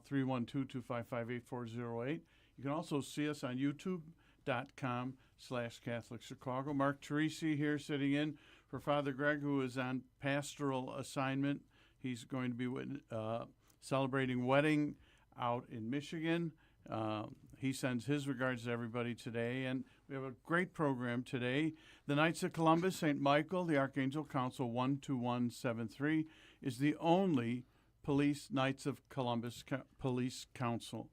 call 312-255-8408. You can also see us on youtube.com/CatholicChicago. Mark Teresi here sitting in for Father Greg, who is on pastoral assignment. He's going to be celebrating wedding out in Michigan. He sends his regards to everybody today, and we have a great program today. The Knights of Columbus, St. Michael, the Archangel Council 12173 is the only police Knights of Columbus police council.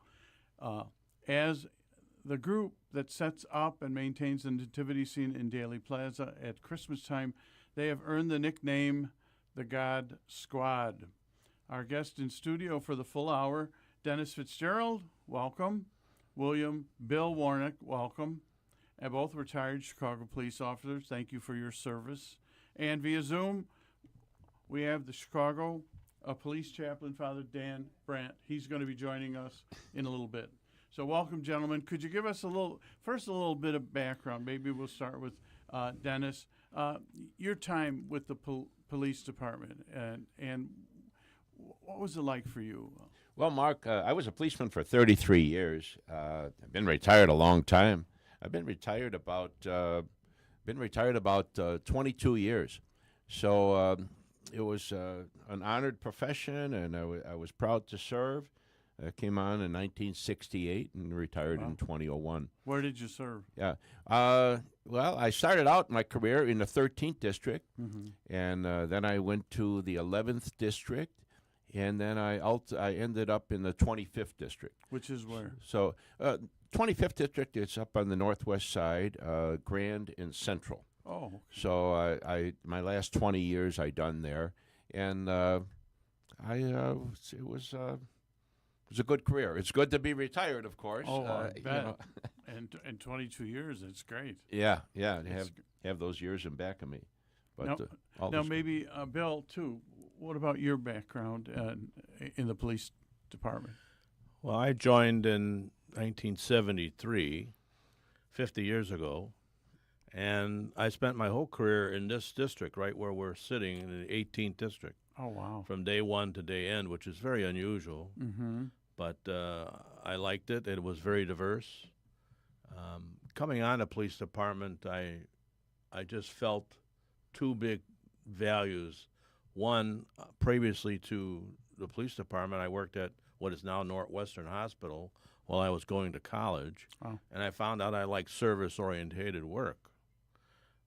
As the group that sets up and maintains the nativity scene in Daly Plaza at Christmas time, they have earned the nickname the God Squad. Our guest in studio for the full hour, Dennis Fitzgerald, welcome. Bill Warnick, welcome. And both retired Chicago police officers, thank you for your service. And via Zoom, we have the Chicago police chaplain, Father Dan Brandt. He's going to be joining us in a little bit. So welcome, gentlemen. Could you give us a little bit of background? Maybe we'll start with Dennis. Your time with the police department, and what was it like for you? Well, Mark, I was a policeman for 33 years. I've been retired a long time. I've been retired about 22 years. So it was an honored profession, and I was proud to serve. I came on in 1968 and retired in 2001. Where did you serve? Yeah. Well, I started out my career in the 13th district, and then I went to the 11th district. And then I ended up in the 25th district. Which is where? So 25th district is up on the northwest side, Grand and Central. Oh. Okay. So I my last 20 years I done there, and it was a good career. It's good to be retired, of course. Oh, I bet. And 22 years, that's great. Yeah, have those years in back of me. But now maybe Bill too. What about your background in the police department? Well, I joined in 1973, 50 years ago, and I spent my whole career in this district, right where we're sitting, in the 18th district. Oh, wow. From day one to day end, which is very unusual. Mm-hmm. But I liked it. It was very diverse. Coming on the police department, I just felt two big values. One, previously to the police department, I worked at what is now Northwestern Hospital while I was going to college, and I found out I liked service-orientated work.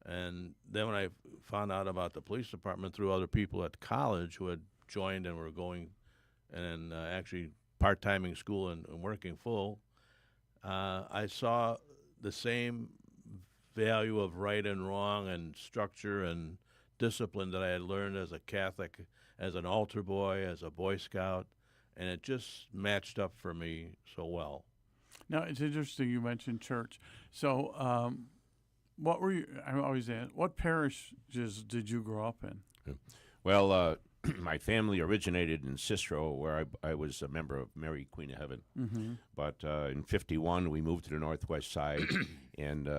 And then when I found out about the police department through other people at college who had joined and were going and actually part-timing school and working full, I saw the same value of right and wrong and structure and discipline that I had learned as a Catholic, as an altar boy, as a Boy Scout, and it just matched up for me so well. Now, it's interesting you mentioned church. So what were you, I always ask, what parishes did you grow up in? Well, my family originated in Cicero, where I was a member of Mary, Queen of Heaven. Mm-hmm. But in 1951, we moved to the northwest side, and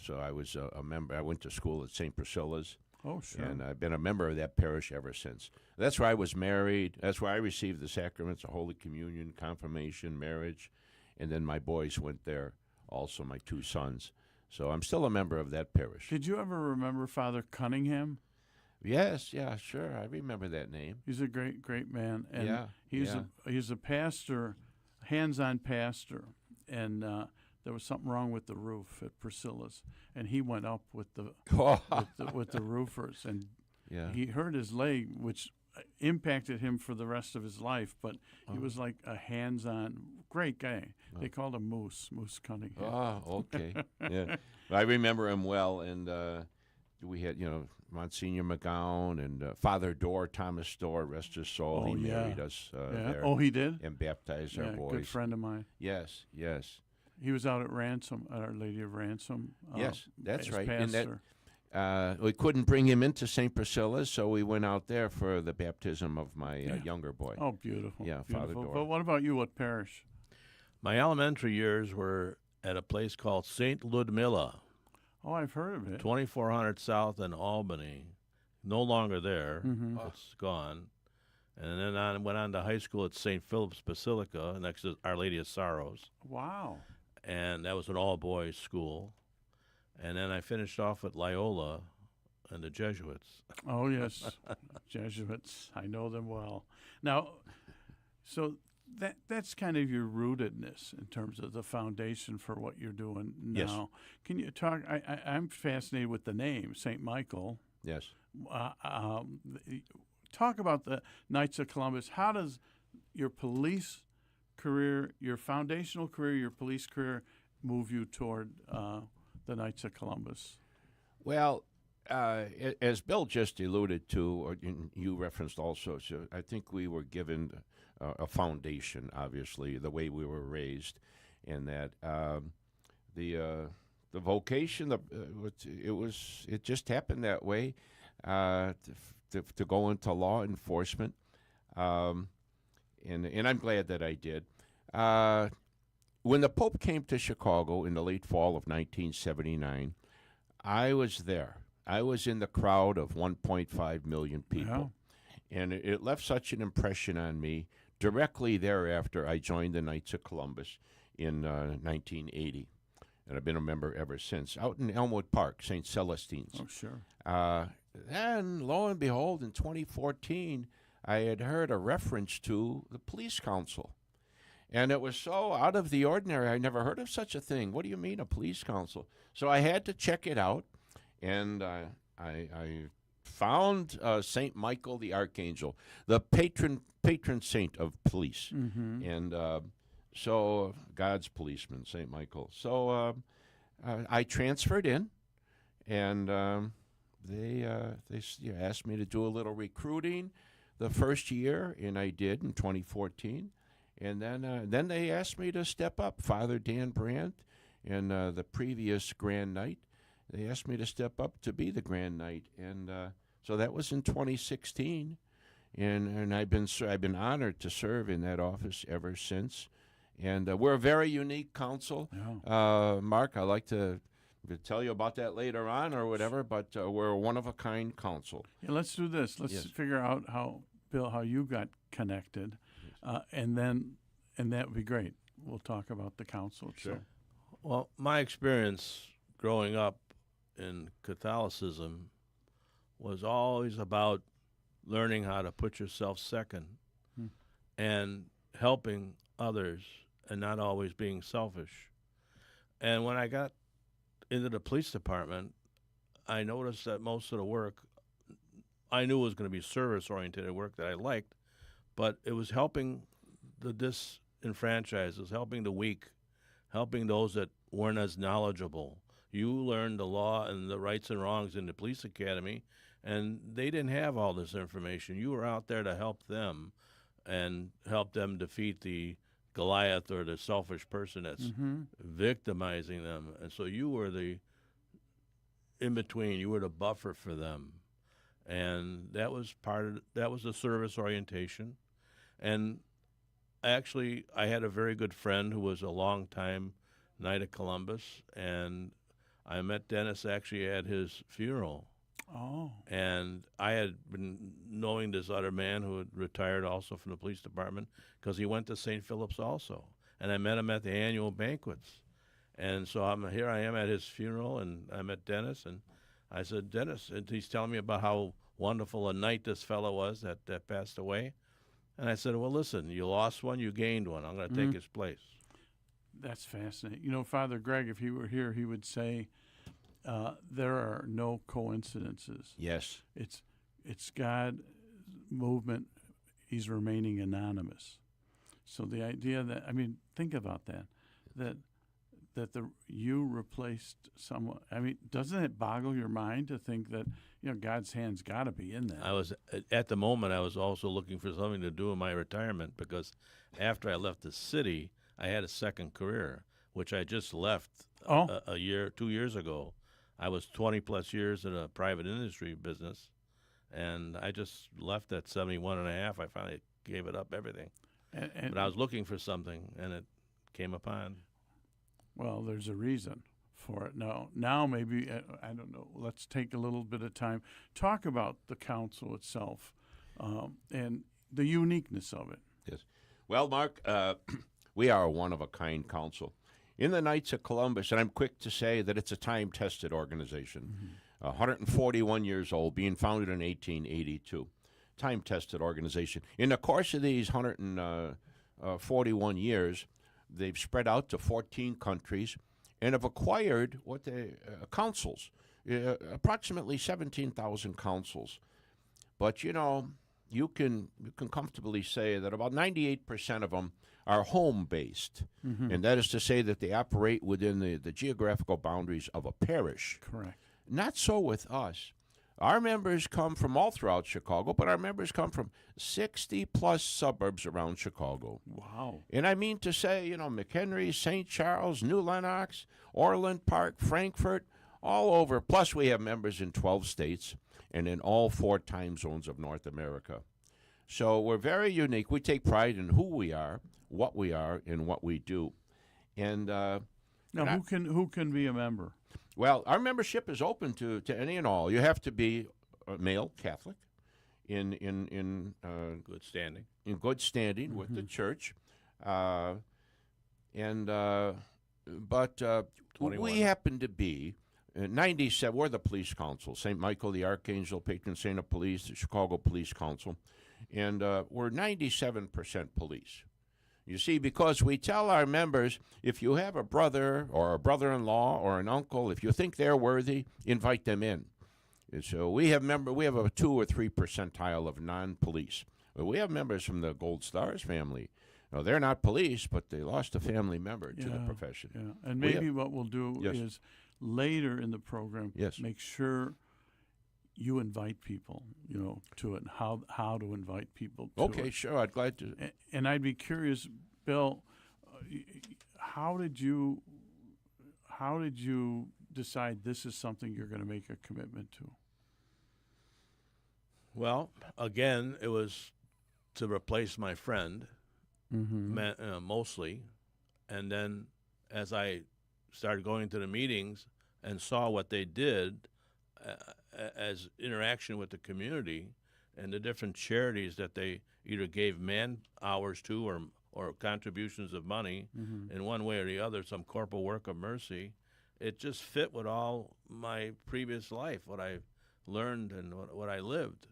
so I was a member. I went to school at St. Priscilla's. Oh, sure. And I've been a member of that parish ever since. That's where I was married. That's where I received the sacraments of Holy Communion, confirmation, marriage. And then my boys went there, also my two sons. So I'm still a member of that parish. Did you ever remember Father Cunningham? Yes, yeah, sure. I remember that name. He's a great, great man. And yeah, he's a pastor, hands-on pastor. And there was something wrong with the roof at Priscilla's, and he went up with the roofers, and he hurt his leg, which impacted him for the rest of his life. But he was like a hands-on great guy. They called him Moose Cunningham. Oh, okay. Yeah, I remember him well, and we had Monsignor McGowan and Father Dorr, Thomas Dorr, rest his soul. He married us there. Oh, he did? And baptized our boys. Good friend of mine. Yes. He was out at Ransom, at Our Lady of Ransom. Yes, that's right. Pastor. And we couldn't bring him into St. Priscilla's, so we went out there for the baptism of my younger boy. Oh, beautiful. Yeah, beautiful. Father Dorr. But what about you? What parish? My elementary years were at a place called St. Ludmilla. Oh, I've heard of it. 2400 South in Albany. No longer there. Mm-hmm. It's gone. And then I went on to high school at St. Philip's Basilica, next to Our Lady of Sorrows. Wow. And that was an all-boys school. And then I finished off at Loyola and the Jesuits. Oh, yes. Jesuits. I know them well. Now, so that's kind of your rootedness in terms of the foundation for what you're doing now. Yes. Can you talk? I'm fascinated with the name, St. Michael. Yes. Talk about the Knights of Columbus. How does your police career, your foundational career, your police career move you toward the Knights of Columbus? Well, as Bill just alluded to, or you referenced also, so I think we were given a foundation, obviously, the way we were raised, and that the vocation, it just happened that way to go into law enforcement, and I'm glad that I did. When the Pope came to Chicago in the late fall of 1979, I was there. I was in the crowd of 1.5 million people. Yeah. And it left such an impression on me. Directly thereafter, I joined the Knights of Columbus in 1980. And I've been a member ever since, out in Elmwood Park, St. Celestine's. Oh, sure. Then, lo and behold, in 2014, I had heard a reference to the police council. And it was so out of the ordinary. I never heard of such a thing. What do you mean, a police council? So I had to check it out, and I found St. Michael the Archangel, the patron saint of police, and so God's policeman, St. Michael. So I transferred in, and they asked me to do a little recruiting the first year, and I did in 2014. And then they asked me to step up. Father Dan Brandt and the previous Grand Knight, they asked me to step up to be the Grand Knight, and so that was in 2016. And I've been honored to serve in that office ever since. And we're a very unique council. Yeah. Mark, I'd like to tell you about that later on or whatever, but we're a one-of-a-kind council. Yeah, let's do this. Let's figure out how you got connected. And that would be great. We'll talk about the council. Sure. So. Well, my experience growing up in Catholicism was always about learning how to put yourself second and helping others and not always being selfish. And when I got into the police department, I noticed that most of the work I knew was going to be service-oriented work that I liked, but it was helping the disenfranchised, it was helping the weak, helping those that weren't as knowledgeable. You learned the law and the rights and wrongs in the police academy, and they didn't have all this information. You were out there to help them and help them defeat the Goliath or the selfish person that's victimizing them. And so you were the in-between. You were the buffer for them. And that was the service orientation. And actually, I had a very good friend who was a long-time Knight of Columbus, and I met Dennis actually at his funeral. Oh. And I had been knowing this other man who had retired also from the police department because he went to St. Philip's also. And I met him at the annual banquets. And so here I am at his funeral, and I met Dennis, and I said, Dennis, and he's telling me about how wonderful a knight this fellow was that passed away. And I said, well, listen, you lost one, you gained one. I'm going to take his place. That's fascinating. You know, Father Greg, if he were here, he would say there are no coincidences. Yes. It's God movement. He's remaining anonymous. So the idea that, I mean, think about that you replaced someone. I mean, doesn't it boggle your mind to think that, God's hand's got to be in that? At the moment, I was also looking for something to do in my retirement because after I left the city, I had a second career, which I just left a year, 2 years ago. I was 20 plus years in a private industry business, and I just left at 71 and a half. I finally gave it up, everything. But I was looking for something, and it came upon. Well, there's a reason for it. Now maybe, I don't know, let's take a little bit of time. Talk about the council itself. And the uniqueness of it. Yes. Well, Mark, we are a one-of-a-kind council. In the Knights of Columbus, and I'm quick to say that it's a time-tested organization, 141 years old, being founded in 1882. Time-tested organization. In the course of these 141 years, they've spread out to 14 countries and have acquired what they councils, approximately 17,000 councils. But you know, you can comfortably say that about 98% of them are home-based, and that is to say that they operate within the geographical boundaries of a parish. Correct. Not so with us. Our members come from all throughout Chicago, but our members come from 60-plus suburbs around Chicago. Wow. And I mean to say, you know, McHenry, St. Charles, New Lenox, Orland Park, Frankfort, all over. Plus, we have members in 12 states and in all 4 time zones of North America. So we're very unique. We take pride in who we are, and what we do. And Now, who can be a member? well, our membership is open to any and all. You have to be a male Catholic in Good standing. good standing with the church, but 21. we happen to be 97. We're the police council, St. Michael the Archangel, patron saint of police, the Chicago Police Council, and we're 97% police. You see, because we tell our members, if you have a brother or a brother-in-law or an uncle, if you think they're worthy, invite them in. And so we have a 2 or 3 percentile of non-police. We have members from the Gold Stars family. Now, they're not police, but they lost a family member to the profession. Yeah, and maybe what we'll do Yes. is later in the program, Yes. make sure you invite people, you know, to it, and how to invite people to Okay, it. sure, I'd glad to. And I'd be curious, Bill, how did you decide this is something you're going to make a commitment to? Well, again, it was to replace my friend, mostly. And then as I started going to the meetings and saw what they did as interaction with the community and the different charities that they either gave man hours to or contributions of money in one way or the other, some corporal work of mercy, it just fit with all my previous life, what I learned and what I lived.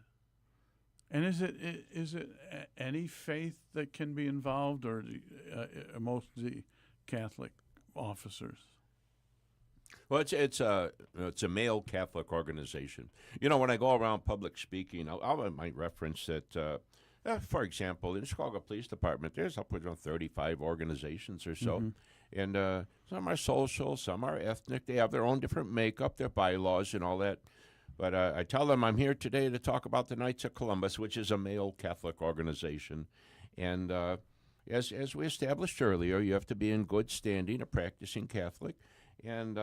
And is it any faith that can be involved, or mostly Catholic officers? Well, it's a male Catholic organization. You know, when I go around public speaking, I might reference that. For example, in the Chicago Police Department, there's upwards of 35 organizations or so, and some are social, some are ethnic. They have their own different makeup, their bylaws, and all that. But I tell them I'm here today to talk about the Knights of Columbus, which is a male Catholic organization. And as we established earlier, you have to be in good standing, a practicing Catholic. And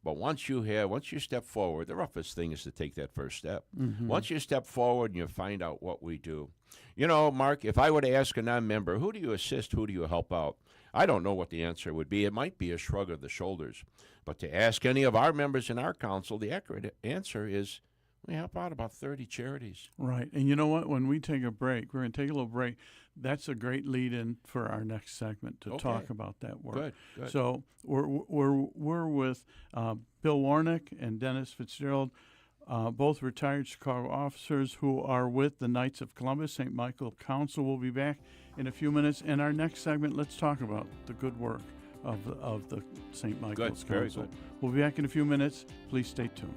but once you step forward, the roughest thing is to take that first step. Once you step forward and you find out what we do. You know, Mark, if I were to ask a non-member, who do you assist, who do you help out? I don't know what the answer would be. It might be a shrug of the shoulders. But to ask any of our members in our council, the accurate answer is we help out about 30 charities. Right. And you know what? When we take a break, we're going to take a little break. That's a great lead-in for our next segment to talk about that work. Good. So we're with Bill Warnick and Dennis Fitzgerald, both retired Chicago officers who are with the Knights of Columbus, St. Michael Council. We'll be back in a few minutes. In our next segment, let's talk about the good work of the St. Michael's Very Council. good. We'll be back in a few minutes. Please stay tuned.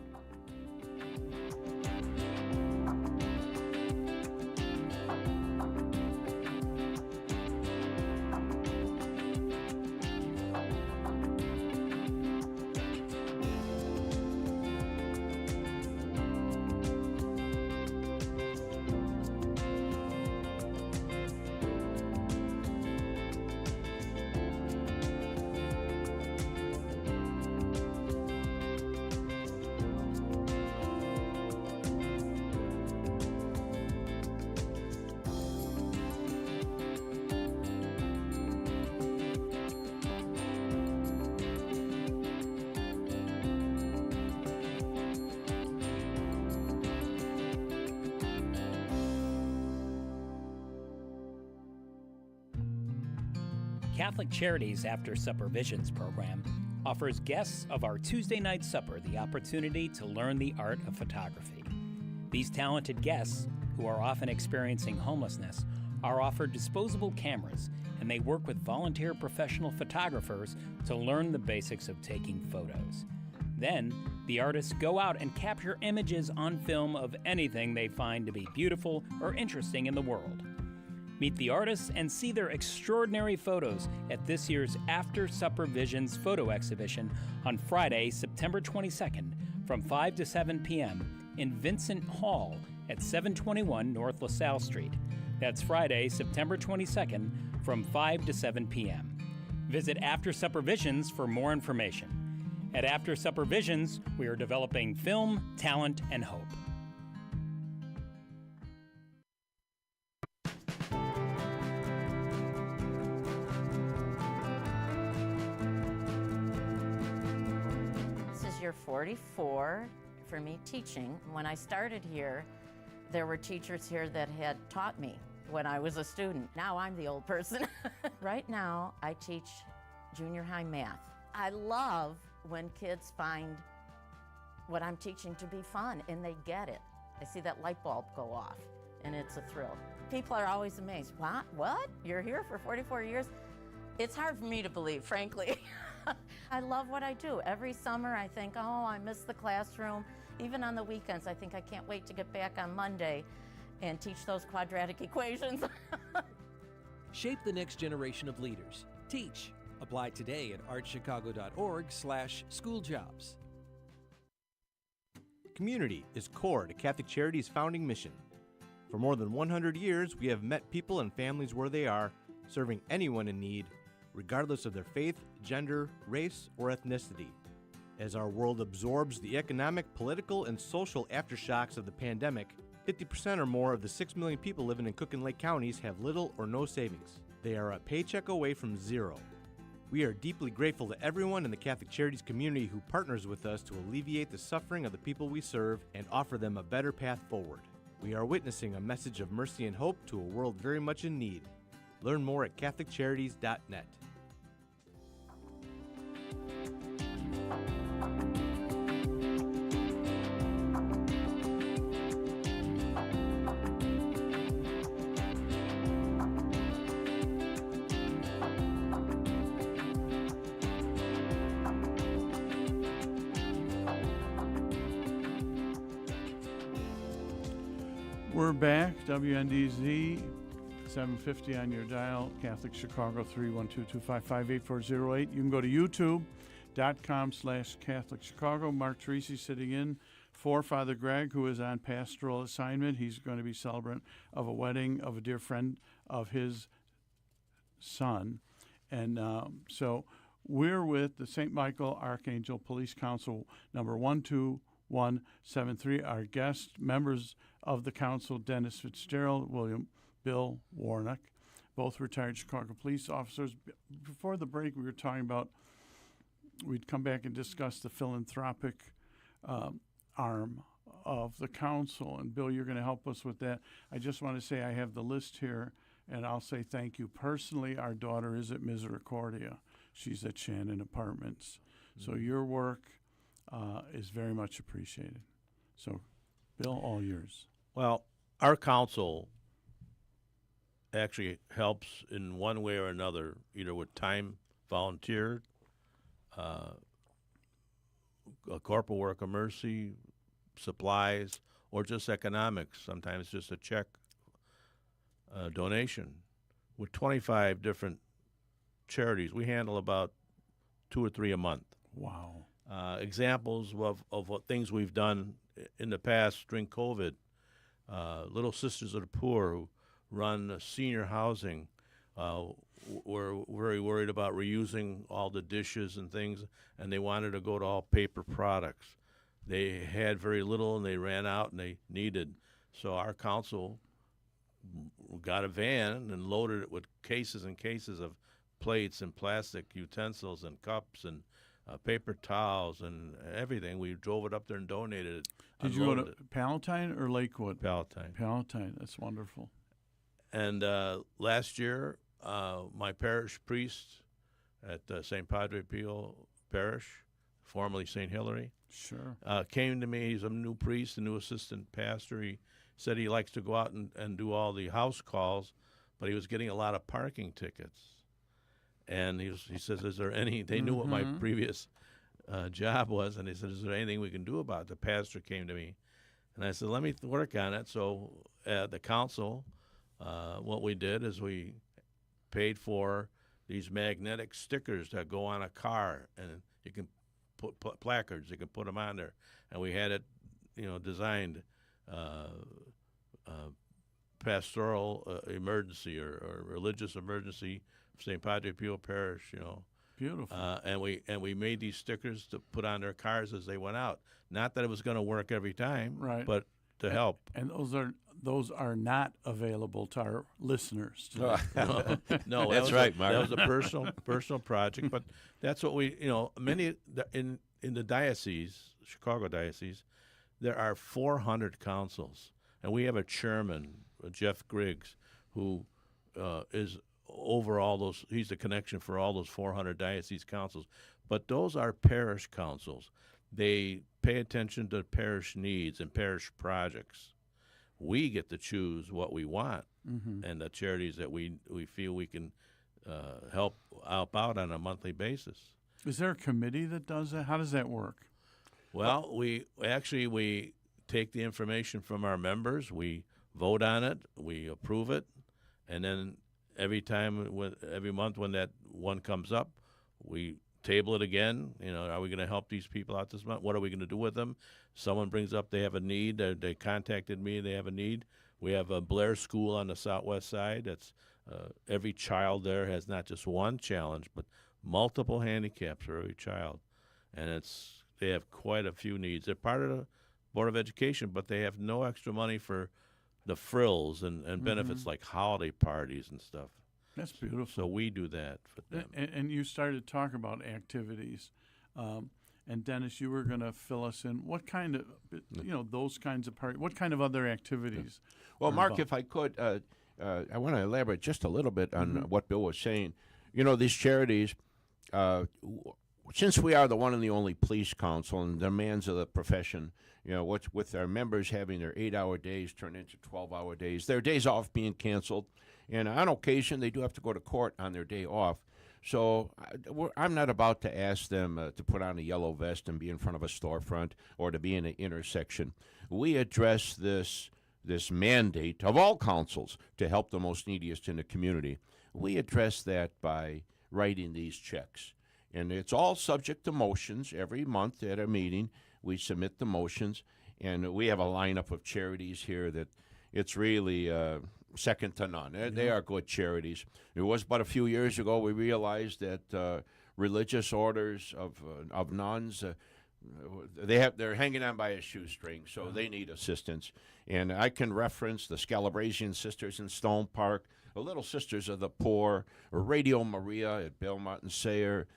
Catholic Charities After Supper Visions program offers guests of our Tuesday night supper the opportunity to learn the art of photography. These talented guests, who are often experiencing homelessness, are offered disposable cameras, and they work with volunteer professional photographers to learn the basics of taking photos. Then, the artists go out and capture images on film of anything they find to be beautiful or interesting in the world. Meet the artists and see their extraordinary photos at this year's After Supper Visions photo exhibition on Friday, September 22nd from 5 to 7 p.m. in Vincent Hall at 721 North LaSalle Street. That's Friday, September 22nd from 5 to 7 p.m. Visit After Supper Visions for more information. At After Supper Visions, we are developing film, talent, and hope. This is year 44 for me teaching. When I started here, there were teachers here that had taught me when I was a student. Now I'm the old person. Right now, I teach junior high math. I love when kids find what I'm teaching to be fun and they get it. I see that light bulb go off and it's a thrill. People are always amazed. What? You're here for 44 years? It's hard for me to believe, frankly. I love what I do. Every summer I think, oh, I miss the classroom. Even on the weekends, I think I can't wait to get back on Monday and teach those quadratic equations. Shape the next generation of leaders. Teach. Apply today at archchicago.org/schooljobs. Community is core to Catholic Charities' founding mission. For more than 100 years, we have met people and families where they are, serving anyone in need, regardless of their faith, gender, race, or ethnicity. As our world absorbs the economic, political, and social aftershocks of the pandemic, 50% or more of the 6 million people living in Cook and Lake counties have little or no savings. They are a paycheck away from zero. We are deeply grateful to everyone in the Catholic Charities community who partners with us to alleviate the suffering of the people we serve and offer them a better path forward. We are witnessing a message of mercy and hope to a world very much in need. Learn more at CatholicCharities.net. We're back, WNDZ, 750 on your dial, Catholic Chicago, 312-255-8408. You can go to youtube.com/Catholic Chicago. Mark Teresi sitting in for Father Greg, who is on pastoral assignment. He's going to be celebrant of a wedding of a dear friend of his son. And so we're with the St. Michael Archangel Police Council number 12173. Our guest members of the council, Dennis Fitzgerald, Bill Warnock, both retired Chicago police officers. Before the break, we were talking about we'd come back and discuss the philanthropic arm of the council. And Bill, you're going to help us with that. I just want to say I have the list here, and I'll say thank you. Personally, our daughter is at Misericordia. She's at Shannon Apartments. So your work is very much appreciated. So, Bill, all yours. Well, our council actually helps in one way or another, either with time volunteered, a corporal work of mercy, supplies, or just economics, sometimes just a check donation. With 25 different charities, we handle about 2 or 3 a month. Wow. Examples of what things we've done in the past during COVID. Little Sisters of the Poor, who run senior housing, were very worried about reusing all the dishes and things, and they wanted to go to all paper products. They had very little, and they ran out, and they needed. So our council got a van and loaded it with cases and cases of plates and plastic utensils and cups and paper towels and everything. We drove it up there and donated it. Did you go to Palatine or Lakewood? Palatine. Palatine. That's wonderful. And last year, my parish priest at St. Padre Pio Parish, formerly St. Hilary, Sure. came to me. He's a new priest, a new assistant pastor. He said he likes to go out and do all the house calls, but he was getting a lot of parking tickets. And he says, is there any, they knew what my previous job was, and they said, is there anything we can do about it? The pastor came to me, and I said, let me work on it. So at the council, what we did is we paid for these magnetic stickers that go on a car, and you can put placards, you can put them on there. And we had it, designed pastoral emergency or religious emergency, St. Padre Pio Parish, Beautiful. and we made these stickers to put on their cars as they went out. Not that it was going to work every time, Right. but to help. And those are not available to our listeners today. No, That's right, Mark. That was a personal project, but that's what we, many in the diocese, Chicago diocese, there are 400 councils, and we have a chairman, Jeff Griggs, who is over all those. He's the connection for all those 400 diocese councils, but those are parish councils. They pay attention to parish needs and parish projects. We get to choose what we want and the charities that we feel we can help out on a monthly basis. Is there a committee that does that? How does that work? Well, we take the information from our members, we vote on it, we approve it, and then every month when that one comes up, we table it again. Are we going to help these people out this month? What are we going to do with them? Someone brings up they have a need. They contacted me. They have a need. We have a Blair School on the southwest side. That's every child there has not just one challenge, but multiple handicaps for every child, and they have quite a few needs. They're part of the Board of Education, but they have no extra money for the frills and benefits like holiday parties and stuff. That's beautiful. So we do that for them. And you started to talk about activities. And Dennis, you were going to fill us in. What kind of, those kinds of parties, what kind of other activities? Well, are Mark, involved? if I could, I want to elaborate just a little bit on what Bill was saying. These charities, since we are the one and the only police council and demands of the profession, with our members having their 8-hour days turned into 12-hour days, their days off being canceled, and on occasion they do have to go to court on their day off. So I'm not about to ask them to put on a yellow vest and be in front of a storefront or to be in an intersection. We address this mandate of all councils to help the most neediest in the community. We address that by writing these checks. And it's all subject to motions. Every month at a meeting, we submit the motions. And we have a lineup of charities here that it's really second to none. They are good charities. It was but a few years ago we realized that religious orders of nuns, they're hanging on by a shoestring, so they need assistance. And I can reference the Scalabrasian Sisters in Stone Park, the Little Sisters of the Poor, or Radio Maria at Belmont and Sayre,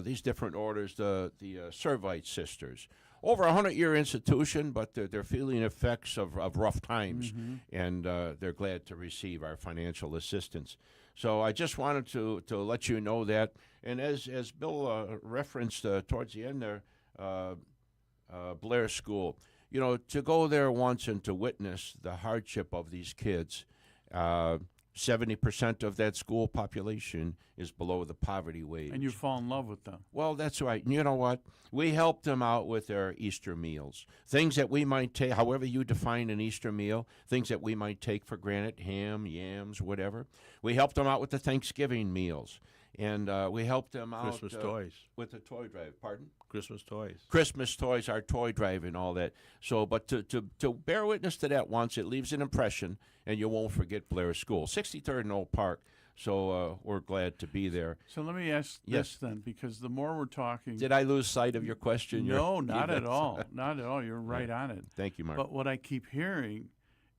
these different orders, the Servite Sisters. Over a 100-year institution, but they're feeling effects of rough times, and they're glad to receive our financial assistance. So I just wanted to let you know that. And as Bill referenced towards the end there, Blair School, to go there once and to witness the hardship of these kids, 70% of that school population is below the poverty wage. And you fall in love with them. Well, that's right. And you know what? We help them out with their Easter meals. Things that we might take, however you define an Easter meal, things that we might take for granted, ham, yams, whatever. We help them out with the Thanksgiving meals. And we help them out Christmas toys. with the toy drive. Pardon? Christmas toys. Christmas toys, our toy drive, and all that. So, but to bear witness to that once, it leaves an impression, and you won't forget Blair School, 63rd and Old Park. So we're glad to be there. So let me ask this then, because the more we're talking, Did I lose sight of your question? no, not at all, not at all. You're right on it. Thank you, Mark. But what I keep hearing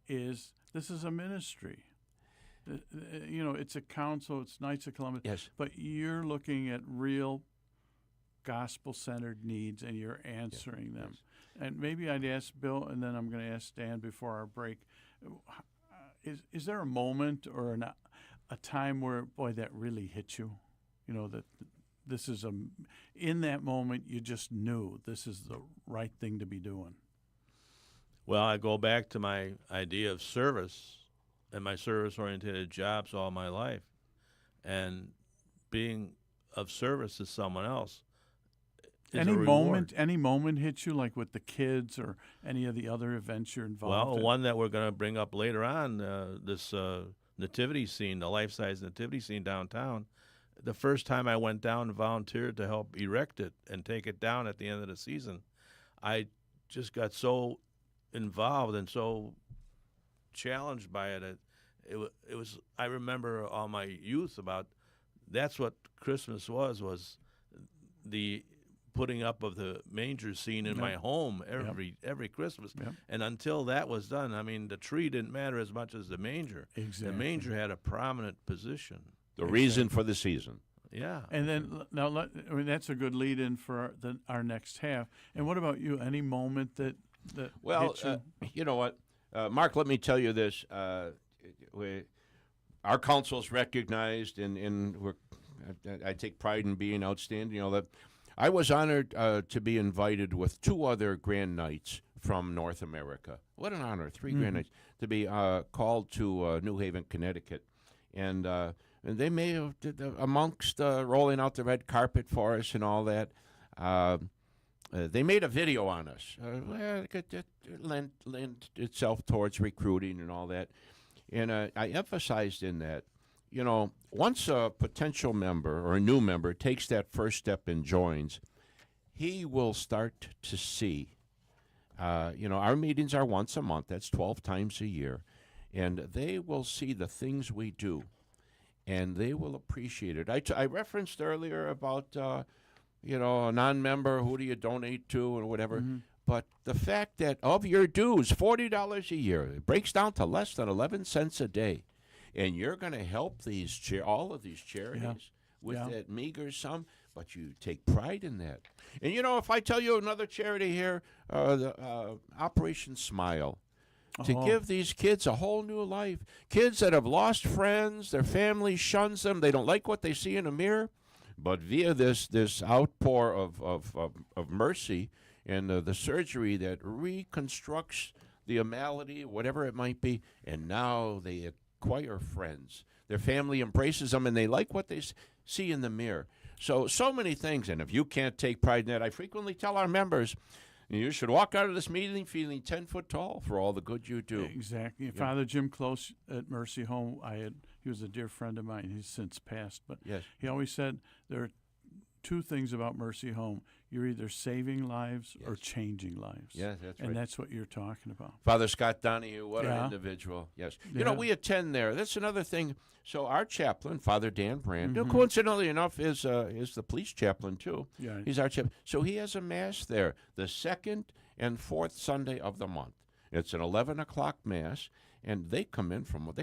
is this is a ministry. It's a council. It's Knights of Columbus. Yes. But you're looking at real gospel-centered needs, and you're answering them. And maybe I'd ask Bill, and then I'm going to ask Dan before our break. Is there a moment or a time where, boy, that really hit you? You know, that this is in that moment, you just knew this is the right thing to be doing. Well, I go back to my idea of service and my service-oriented jobs all my life, and being of service to someone else is Any a reward. moment hit you, like with the kids or any of the other events you're involved Well, in? one that we're going to bring up later on, this nativity scene, the life-size nativity scene downtown. The first time I went down and volunteered to help erect it and take it down at the end of the season, I just got so involved and so challenged by it. It was. I remember all my youth about. That's what Christmas was the putting up of the manger scene in my home every Christmas. Yep. And until that was done, I mean, the tree didn't matter as much as the manger. Exactly. The manger had a prominent position. The reason for the season. Yeah. And then that's a good lead-in for our next half. And what about you? Any moment that Well, hit you? you know what, Mark? Let me tell you this: our council's recognized, and I take pride in being outstanding. You know that I was honored to be invited with 2 other Grand Knights from North America. What an honor! 3 Grand Knights to be called to New Haven, Connecticut, and they may have amongst rolling out the red carpet for us and all that. They made a video on us. It lent itself towards recruiting and all that. And I emphasized in that, you know, once a potential member or a new member takes that first step and joins, he will start to see, you know, our meetings are once a month. That's 12 times a year. And they will see the things we do, and they will appreciate it. I referenced earlier about, you know, a non-member, who do you donate to or whatever. But the fact that of your dues, $40 a year, it breaks down to less than 11 cents a day, and you're going to help all of these charities with that meager sum, but you take pride in that. And, you know, if I tell you another charity here, Operation Smile, to give these kids a whole new life, kids that have lost friends, their family shuns them, they don't like what they see in a mirror, but via this outpour of mercy and the surgery that reconstructs the malady, whatever it might be, and now they acquire friends. Their family embraces them, and they like what they see in the mirror. So many things, and if you can't take pride in that, I frequently tell our members, you should walk out of this meeting feeling 10 foot tall for all the good you do. Exactly. Father Jim Close at Mercy Home, he was a dear friend of mine. He's since passed, but he always said there are 2 things about Mercy Home. You're either saving lives or changing lives. Yeah, that's right. And that's what you're talking about. Father Scott Donahue, what an individual. Yes. You know, we attend there. That's another thing. So our chaplain, Father Dan Brand, who coincidentally enough is the police chaplain too. Yeah. He's our chaplain. So he has a mass there the 2nd and 4th Sunday of the month. It's an 11 o'clock mass, and they come in from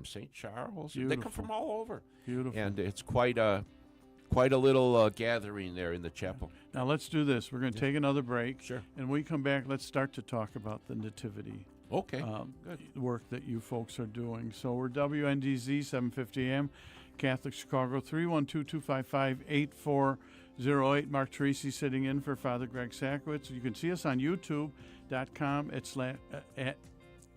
St. Charles. Beautiful. They come from all over. Beautiful. And it's quite a little gathering there in the chapel. Now let's do this. We're going to take another break. Sure. And when we come back, let's start to talk about the nativity Okay. Good. work that you folks are doing. So we're WNDZ 750 AM, Catholic Chicago, 312-255-8408. Mark Teresi sitting in for Father Greg Sakowicz. You can see us on YouTube.com at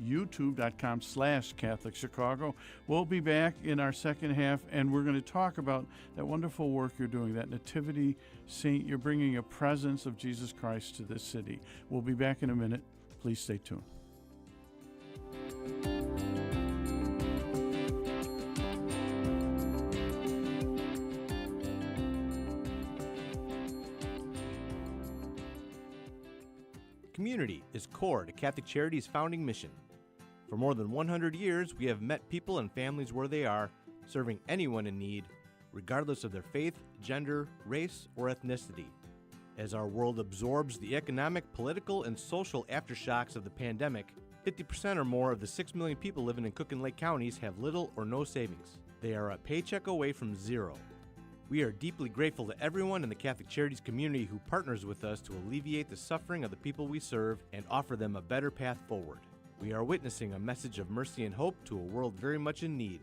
youtube.com/Catholic Chicago. We'll be back in our second half, and we're going to talk about that wonderful work you're doing, that nativity saint. You're bringing a presence of Jesus Christ to this city. We'll be back in a minute. Please stay tuned. Community is core to Catholic Charity's founding mission. For more than 100 years, we have met people and families where they are, serving anyone in need, regardless of their faith, gender, race, or ethnicity. As our world absorbs the economic, political, and social aftershocks of the pandemic, 50% or more of the 6 million people living in Cook and Lake counties have little or no savings. They are a paycheck away from zero. We are deeply grateful to everyone in the Catholic Charities community who partners with us to alleviate the suffering of the people we serve and offer them a better path forward. We are witnessing a message of mercy and hope to a world very much in need.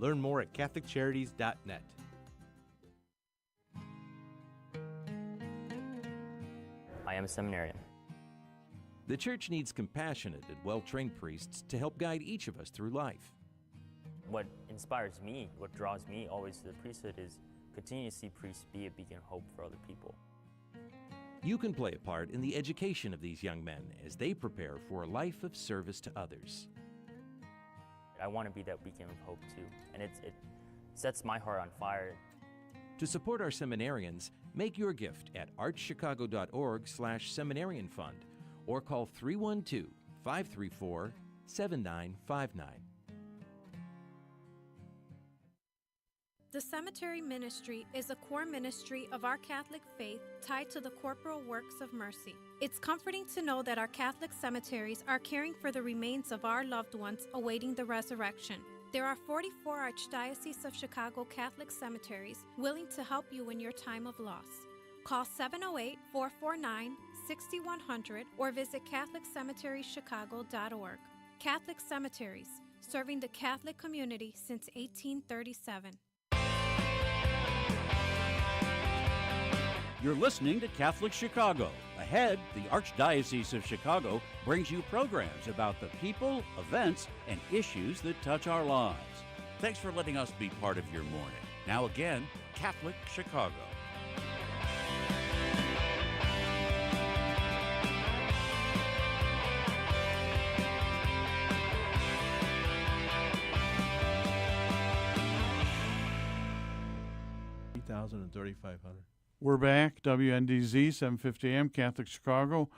Learn more at CatholicCharities.net. I am a seminarian. The church needs compassionate and well-trained priests to help guide each of us through life. What inspires me, what draws me always to the priesthood is continue to see priests be a beacon of hope for other people. You can play a part in the education of these young men as they prepare for a life of service to others. I want to be that beacon of hope too, and it sets my heart on fire. To support our seminarians, make your gift at archchicago.org/seminarian fund or call 312-534-7959. The cemetery ministry is a core ministry of our Catholic faith tied to the corporal works of mercy. It's comforting to know that our Catholic cemeteries are caring for the remains of our loved ones awaiting the resurrection. There are 44 Archdiocese of Chicago Catholic cemeteries willing to help you in your time of loss. Call 708-449-6100 or visit CatholicCemeteriesChicago.org. Catholic Cemeteries, serving the Catholic community since 1837. You're listening to Catholic Chicago. Ahead, the Archdiocese of Chicago brings you programs about the people, events, and issues that touch our lives. Thanks for letting us be part of your morning. Now again, Catholic Chicago. We're back. WNDZ 750 AM, Catholic Chicago,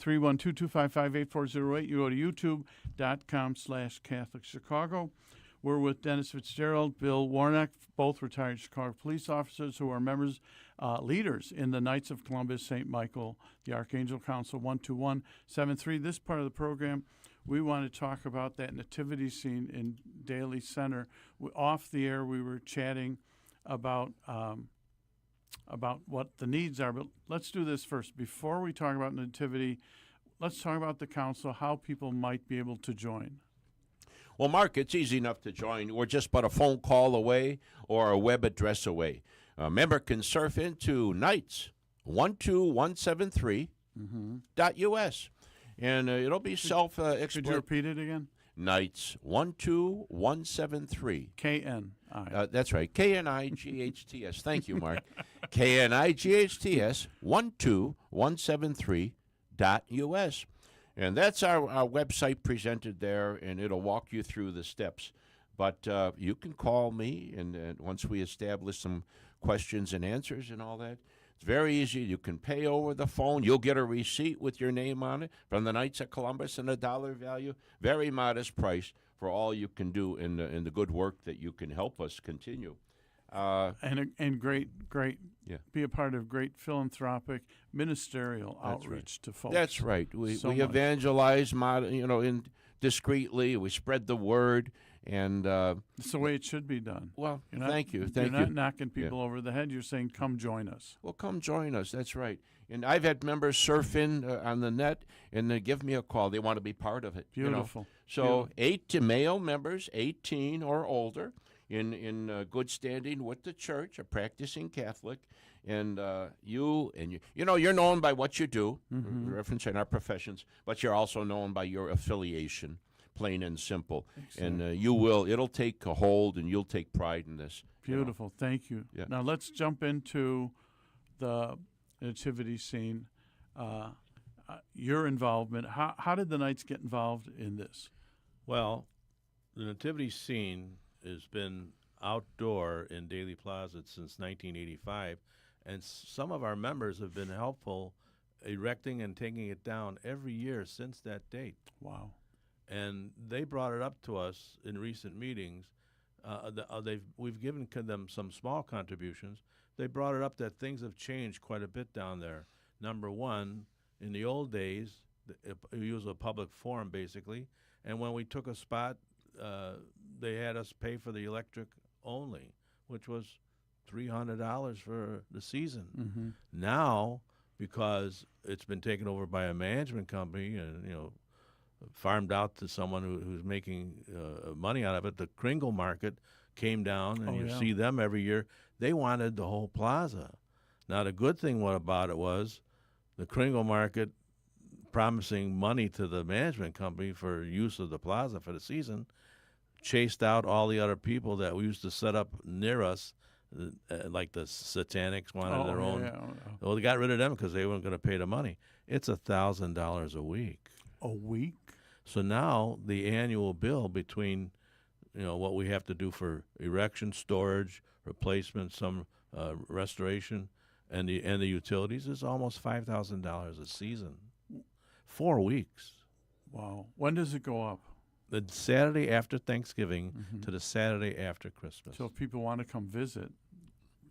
312-255-8408. You go to youtube.com/Catholic Chicago. We're with Dennis Fitzgerald, Bill Warnock, both retired Chicago police officers who are members, leaders in the Knights of Columbus, St. Michael, the Archangel Council 12173. This part of the program, we want to talk about that nativity scene in Daly Center. Off the air, we were chatting about what the needs are, but let's do this first. Before we talk about nativity, let's talk about the council, how people might be able to join. Well, Mark, it's easy enough to join. We're just but a phone call away or a web address away. A member can surf into Knights12173.us, and it'll be self-explanatory. Could you repeat it again? Knights12173. KNI. That's right, KNIGHTS. Thank you, Mark. KNIGHTS 12173.us. And that's our website presented there, and it'll walk you through the steps. But you can call me, and once we establish some questions and answers and all that, it's very easy. You can pay over the phone. You'll get a receipt with your name on it from the Knights of Columbus and a dollar value. Very modest price for all you can do in the good work that you can help us continue. And great, Yeah. be a part of great philanthropic ministerial That's outreach to folks. That's right. We So much. evangelize, discreetly. We spread the word, and It's the way it should be done. well, You're not- thank you. You're Thank not you. knocking people over the head. You're saying, come join us. Well, come join us. That's right. And I've had members surf in on the net and they give me a call. They want to be part of it. Beautiful. So male members, 18 or older, in good standing with the church, a practicing Catholic, and you're known by what you do, referencing our professions, but you're also known by your affiliation, plain and simple. Excellent. And it'll take a hold, and you'll take pride in this. Beautiful. Thank you. Yeah. Now let's jump into the nativity scene. Your involvement. How did the Knights get involved in this? Well, the nativity scene has been outdoor in Daly Plaza since 1985, and some of our members have been helpful erecting and taking it down every year since that date. Wow. And they brought it up to us in recent meetings. We've given them some small contributions. They brought it up that things have changed quite a bit down there. Number one, in the old days, we use a public forum basically, and when we took a spot, they had us pay for the electric only, which was $300 for the season. Mm-hmm. Now, because it's been taken over by a management company and farmed out to someone who's making money out of it, the Kringle market came down, and Oh, you yeah. see them every year. They wanted the whole plaza. Now, the good thing about it was the Kringle Market promising money to the management company for use of the plaza for the season chased out all the other people that we used to set up near us, like the Satanics wanted their own. Well, they got rid of them because they weren't going to pay the money. It's $1,000 a week. A week? So now the annual bill between, what we have to do for erection, storage, replacement, some restoration, and the utilities is almost $5,000 a season. 4 weeks. Wow. When does it go up? The Saturday after Thanksgiving to the Saturday after Christmas. So if people want to come visit,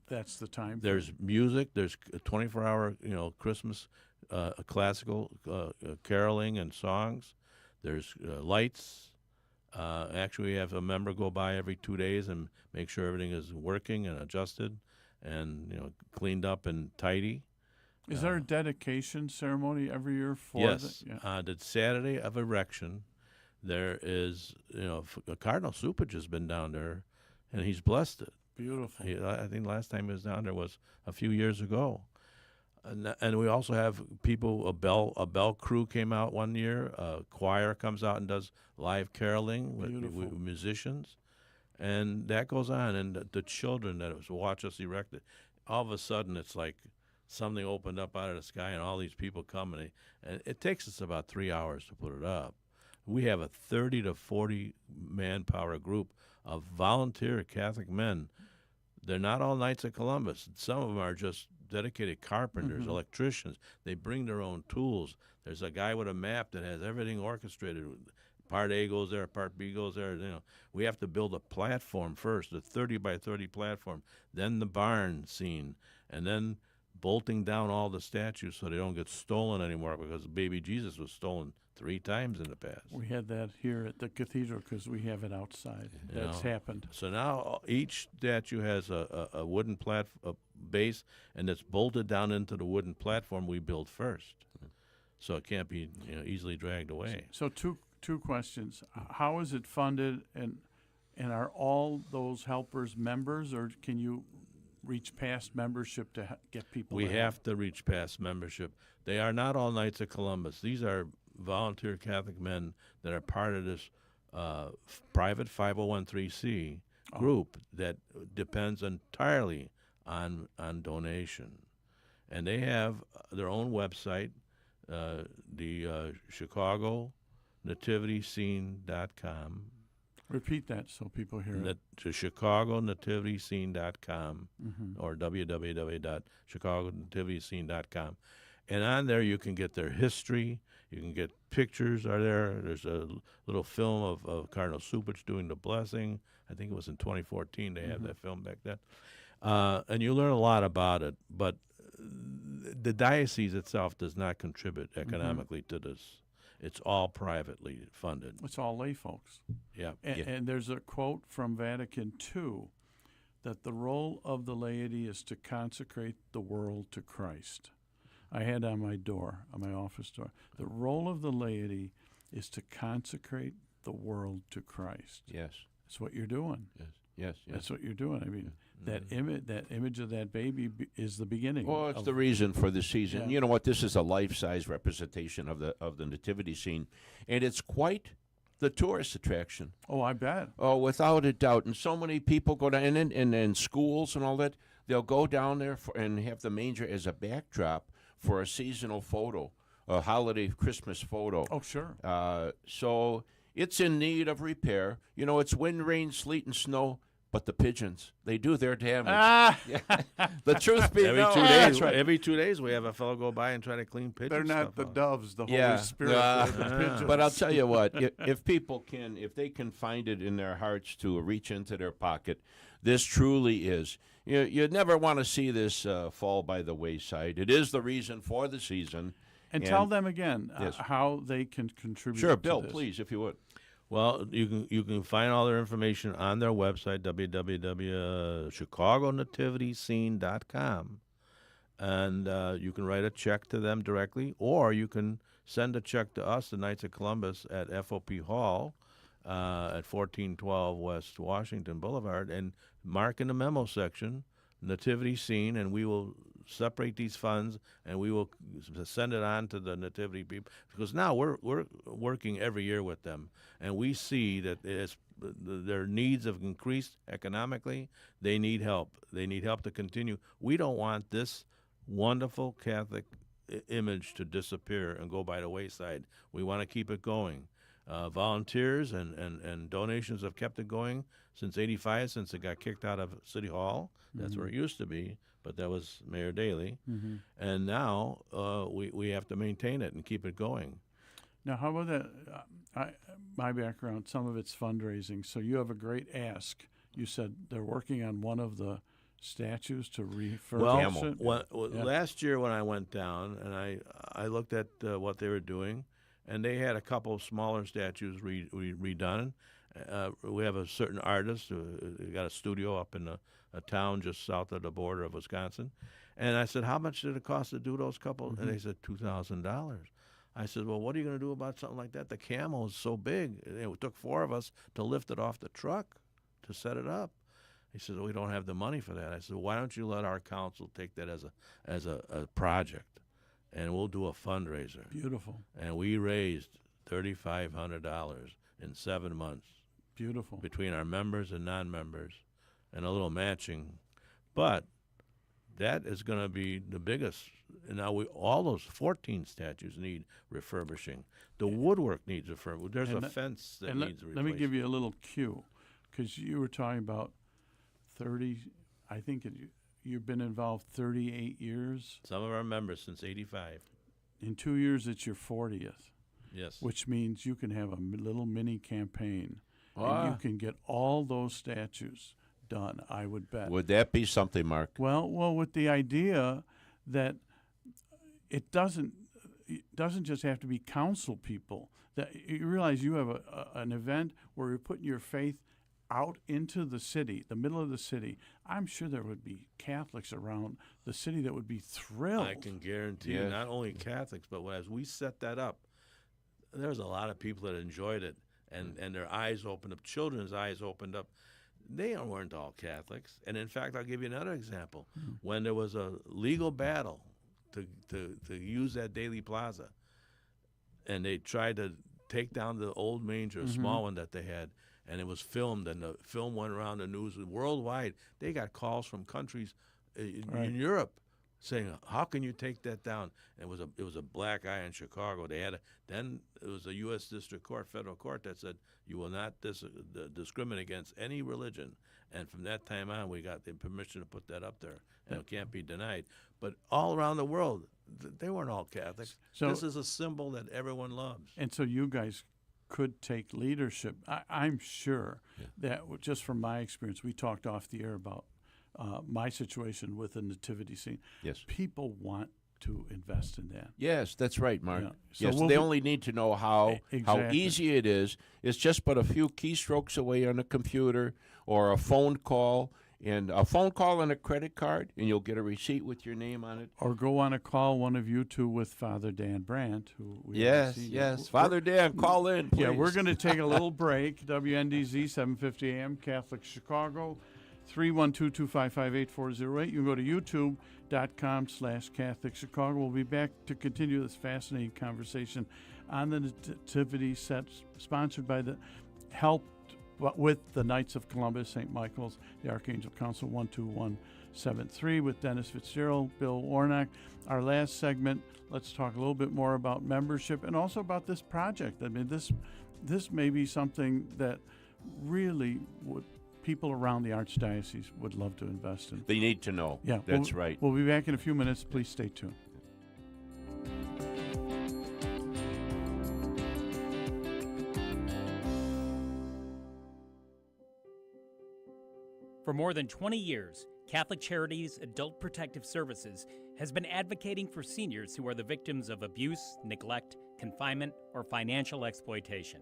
that's the time. There's music. There's a 24-hour, Christmas classical caroling and songs. There's lights. Actually, we have a member go by every 2 days and make sure everything is working and adjusted and cleaned up and tidy. Is there a dedication ceremony every year for Yes. the The Saturday of erection, there is, Cardinal Supage has been down there, and he's blessed it. Beautiful. I think last time he was down there was a few years ago. And we also have people, a bell crew came out one year, a choir comes out and does live caroling with musicians, and that goes on. And the children that watch us erect it, all of a sudden it's like something opened up out of the sky, and all these people come, and it takes us about 3 hours to put it up. We have a 30 to 40 manpower group of volunteer Catholic men. They're not all Knights of Columbus. Some of them are just dedicated carpenters, electricians. They bring their own tools. There's a guy with a map that has everything orchestrated. Part A goes there, part B goes there. We have to build a platform first, a 30 by 30 platform, then the barn scene, and then bolting down all the statues so they don't get stolen anymore, because baby Jesus was stolen 3 times in the past. We had that here at the cathedral because we have it outside. That's happened. So now each statue has a wooden base, and it's bolted down into the wooden platform we build first, so it can't be easily dragged away. So two questions. How is it funded, and are all those helpers members, or can you reach past membership to get people? We have to reach past membership. They are not all Knights of Columbus. These are volunteer Catholic men that are part of this private 501c group that depends entirely on donation. And they have their own website, the Chicago nativityscene.com. Repeat that so people hear it. To ChicagoNativityScene.com or www.ChicagoNativityScene.com. And on there you can get their history. You can get pictures are there. There's a little film of Cardinal Supage doing the blessing. I think it was in 2014 they had that film back then. And you learn a lot about it. But the diocese itself does not contribute economically to this. It's all privately funded. It's all lay folks. Yeah. And there's a quote from Vatican II that the role of the laity is to consecrate the world to Christ. I had on my door, on my office door, the role of the laity is to consecrate the world to Christ. Yes. That's what you're doing. Yes. That's what you're doing. I mean, that image of that baby is the beginning. Well, it's the reason for the season. Yeah. You know what? This is a life-size representation of the nativity scene, and it's quite the tourist attraction. Oh, I bet. Oh, without a doubt. And so many people go down, and in schools and all that, they'll go down there and have the manger as a backdrop for a seasonal photo, a holiday Christmas photo. Oh, sure. So it's in need of repair. You know, it's wind, rain, sleet, and snow. But the pigeons, they do their damage. The truth be known. Every 2 days we have a fellow go by and try to clean pigeons. They're not the out. doves, the Holy Spirit. The pigeons. But I'll tell you what, if they can find it in their hearts to reach into their pocket, this truly is. You never want to see this fall by the wayside. It is the reason for the season. And tell them again Yes. how they can contribute. Sure, to Bill, this. please, if you would. Well, you can find all their information on their website, www.ChicagoNativityScene.com. And you can write a check to them directly, or you can send a check to us, the Knights of Columbus, at FOP Hall, at 1412 West Washington Boulevard, and mark in the memo section, nativity scene, and we will separate these funds and we will send it on to the nativity people, because now we're working every year with them, and we see that their needs have increased economically. They need help. They need help to continue. We don't want this wonderful Catholic image to disappear and go by the wayside. We want to keep it going. Volunteers and donations have kept it going since '85, since it got kicked out of City Hall. That's where it used to be, but that was Mayor Daley. And now we have to maintain it and keep it going. Now, how about that? My background, some of it's fundraising. So you have a great ask. You said they're working on one of the statues to refurbish it. Last year when I went down and I looked at what they were doing, and they had a couple of smaller statues redone. We have a certain artist who got a studio up in a town just south of the border of Wisconsin. And I said, how much did it cost to do those couple? And they said $2,000. I said, well, what are you going to do about something like that? The camel is so big. It took 4 of us to lift it off the truck to set it up. He said, we don't have the money for that. I said, why don't you let our council take that as a project, and we'll do a fundraiser. Beautiful. And we raised $3,500 in 7 months. Beautiful. Between our members and non-members, and a little matching. But that is going to be the biggest. And now all those 14 statues need refurbishing. The woodwork needs refurbishing. There's a fence that needs replacing. Let me give you a little cue, because you were talking about 30, I think you've been involved 38 years. Some of our members since '85. In 2 years, it's your 40th. Yes. Which means you can have a little mini campaign, and you can get all those statues done, I would bet. Would that be something, Mark? Well, with the idea that it doesn't just have to be council people. That you realize you have an event where you're putting your faith out into the city, the middle of the city. I'm sure there would be Catholics around the city that would be thrilled. I can guarantee you, not only Catholics, but as we set that up, there's a lot of people that enjoyed it, and their eyes opened up, children's eyes opened up. They weren't all Catholics. And in fact, I'll give you another example. When there was a legal battle to use that Daly Plaza, and they tried to take down the old manger, a small one that they had, and it was filmed, and the film went around the news worldwide. They got calls from countries in Europe saying, "How can you take that down?" And it was a black eye in Chicago. Then it was a U.S. District Court, federal court, that said you will not discriminate against any religion. And from that time on, we got the permission to put that up there, and it can't be denied. But all around the world, they weren't all Catholics. So this is a symbol that everyone loves. And so you guys could take leadership. I'm sure that just from my experience, we talked off the air about my situation with the nativity scene. Yes. People want to invest in that. Yes, that's right, Mark. Yeah. So yes, they only need to know how easy it is. It's just but a few keystrokes away on a computer or a phone call. And a phone call and a credit card, and you'll get a receipt with your name on it. Or go on a call, one of you two, with Father Dan Brandt, who we Yes. Father Dan, call in, please. Yeah, we're going to take a little break. WNDZ, 750 AM, Catholic Chicago, 312-255-8408. You can go to youtube.com/Catholic Chicago. We'll be back to continue this fascinating conversation on the nativity set, sponsored by the Help with the Knights of Columbus, St. Michael's, the Archangel Council 12173 with Dennis Fitzgerald, Bill Warnock. Our last segment, let's talk a little bit more about membership and also about this project. I mean, this may be something that really people around the Archdiocese would love to invest in. They need to know. Yeah, that's right. We'll be back in a few minutes. Please stay tuned. For more than 20 years, Catholic Charities Adult Protective Services has been advocating for seniors who are the victims of abuse, neglect, confinement, or financial exploitation.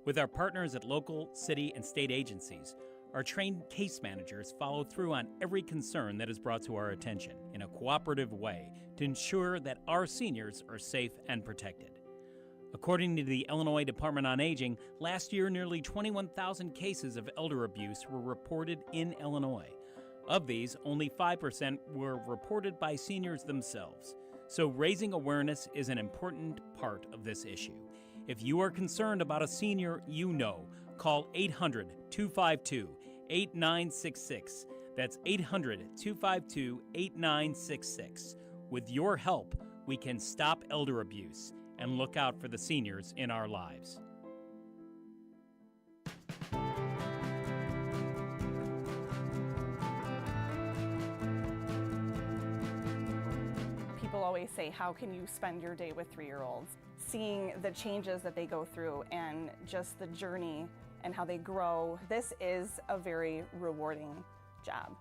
With our partners at local, city, and state agencies, our trained case managers follow through on every concern that is brought to our attention in a cooperative way to ensure that our seniors are safe and protected. According to the Illinois Department on Aging, last year nearly 21,000 cases of elder abuse were reported in Illinois. Of these, only 5% were reported by seniors themselves. So raising awareness is an important part of this issue. If you are concerned about a senior you know, call 800-252-8966. That's 800-252-8966. With your help, we can stop elder abuse and look out for the seniors in our lives. People always say, how can you spend your day with 3-year-olds? Seeing the changes that they go through and just the journey and how they grow, this is a very rewarding job.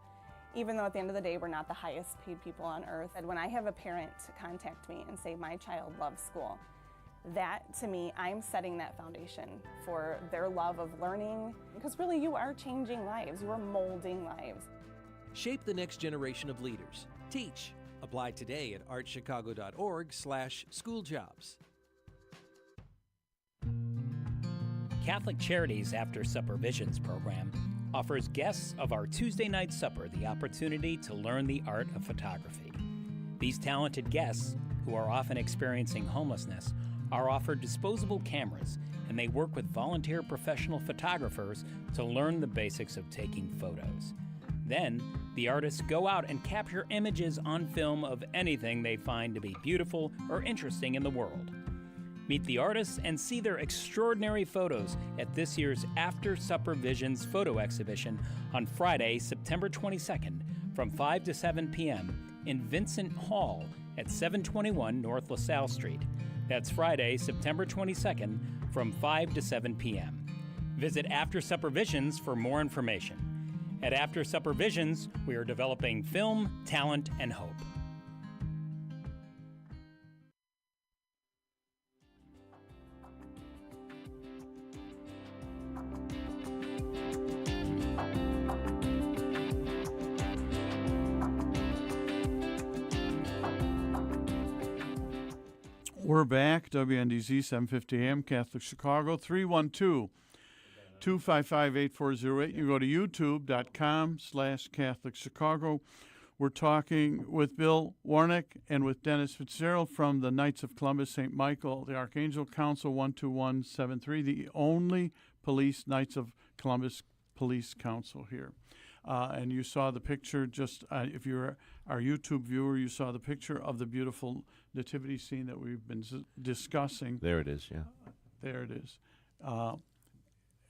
Even though at the end of the day, we're not the highest paid people on earth. And when I have a parent contact me and say, my child loves school, that to me, I'm setting that foundation for their love of learning. Because really, you are changing lives. You are molding lives. Shape the next generation of leaders. Teach. Apply today at archchicago.org/schooljobs. Catholic Charities After Supper Visions program offers guests of our Tuesday night supper the opportunity to learn the art of photography. These talented guests, who are often experiencing homelessness, are offered disposable cameras, and they work with volunteer professional photographers to learn the basics of taking photos. Then, the artists go out and capture images on film of anything they find to be beautiful or interesting in the world. Meet the artists and see their extraordinary photos at this year's After Supper Visions photo exhibition on Friday, September 22nd from 5 to 7 p.m. in Vincent Hall at 721 North LaSalle Street. That's Friday, September 22nd from 5 to 7 p.m. Visit After Supper Visions for more information. At After Supper Visions, we are developing film, talent, and hope. We're back, WNDZ 750 AM, Catholic Chicago, 312-255-8408. You go to youtube.com/Catholic Chicago. We're talking with Bill Warnick and with Dennis Fitzgerald from the Knights of Columbus St. Michael, the Archangel Council 12173, the only Knights of Columbus Police Council here. And you saw the picture, just if you're our YouTube viewer, you saw the picture of the beautiful nativity scene that we've been discussing. There it is, yeah. There it is.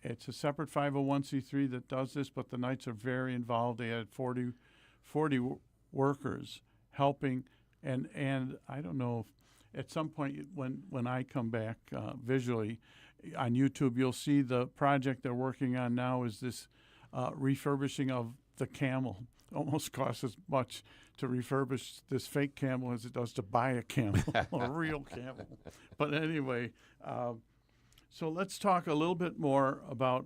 It's a separate 501c3 that does this, but the Knights are very involved. They had 40 workers helping, and I don't know if at some point when I come back visually on YouTube, you'll see the project they're working on now is this refurbishing of the camel. Almost costs as much to refurbish this fake camel as it does to buy a camel, a real camel. But anyway, so let's talk a little bit more about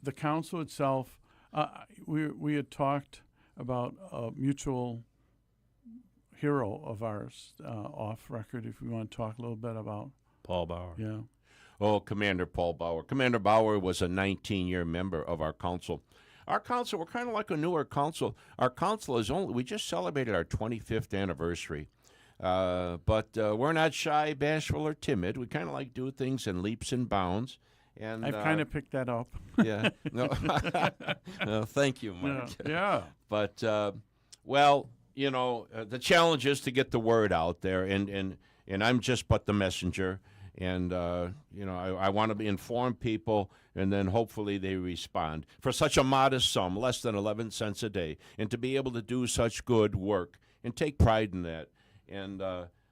the council itself. We had talked about a mutual hero of ours off record, if we want to talk a little bit about. Paul Bauer. Yeah. Oh, Commander Paul Bauer. Commander Bauer was a 19-year member of our council. Our council, we're kind of like a newer council. Our council we just celebrated our 25th anniversary. But we're not shy, bashful, or timid. We kind of like do things in leaps and bounds. And I've kind of picked that up. Yeah. No. No, thank you, Mark. Yeah. But, well, you know, the challenge is to get the word out there, and I'm just but the messenger. And, you know, I want to inform people, and then hopefully they respond. For such a modest sum, less than 11 cents a day, and to be able to do such good work and take pride in that. And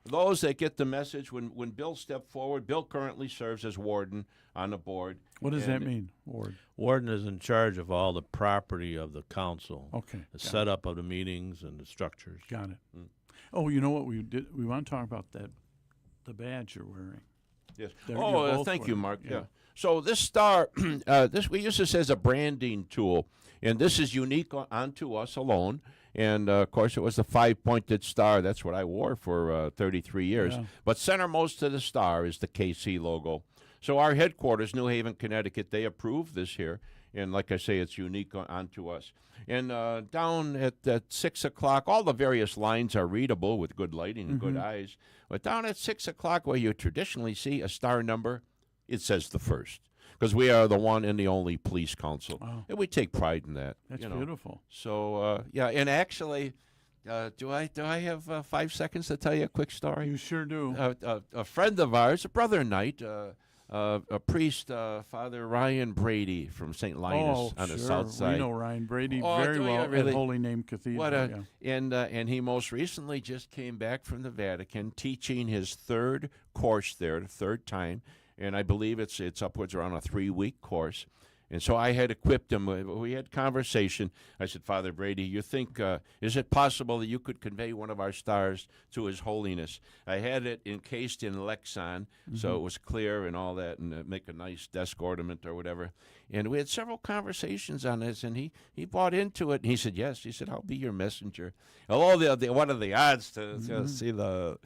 those that get the message, when Bill stepped forward, Bill currently serves as warden on the board. What does that mean, ward? Warden is in charge of all the property of the council. Okay. The setup of the meetings and the structures. Got it. Oh, you know what we did? We want to talk about the badge you're wearing. Yes. You're thank you, Mark. Yeah. So this star, we use this as a branding tool, and this is unique unto us alone. And, of course, it was the 5-pointed star. That's what I wore for 33 years. Yeah. But centermost to the star is the KC logo. So our headquarters, New Haven, Connecticut, they approved this here. And like I say, it's unique onto us. And down at 6 o'clock, all the various lines are readable with good lighting and good eyes. But down at 6 o'clock, where you traditionally see a star number, it says the first. Because we are the one and the only police council. Wow. And we take pride in that. That's you know. beautiful. So, yeah, and actually, do I have 5 seconds to tell you a quick story? You sure do. A friend of ours, a brother knight, a priest, Father Ryan Brady from St. Linus on the south side. We know Ryan Brady Oh, very do you well really? at Holy Name Cathedral. And he most recently just came back from the Vatican teaching his third course there, the third time, and I believe it's upwards around a 3-week course. And so I had equipped him. We had conversation. I said, Father Brady, you think, is it possible that you could convey one of our stars to His Holiness? I had it encased in Lexan, so it was clear and all that, and make a nice desk ornament or whatever. And we had several conversations on this, and he bought into it. And he said, yes. He said, I'll be your messenger. Although what are the odds to see the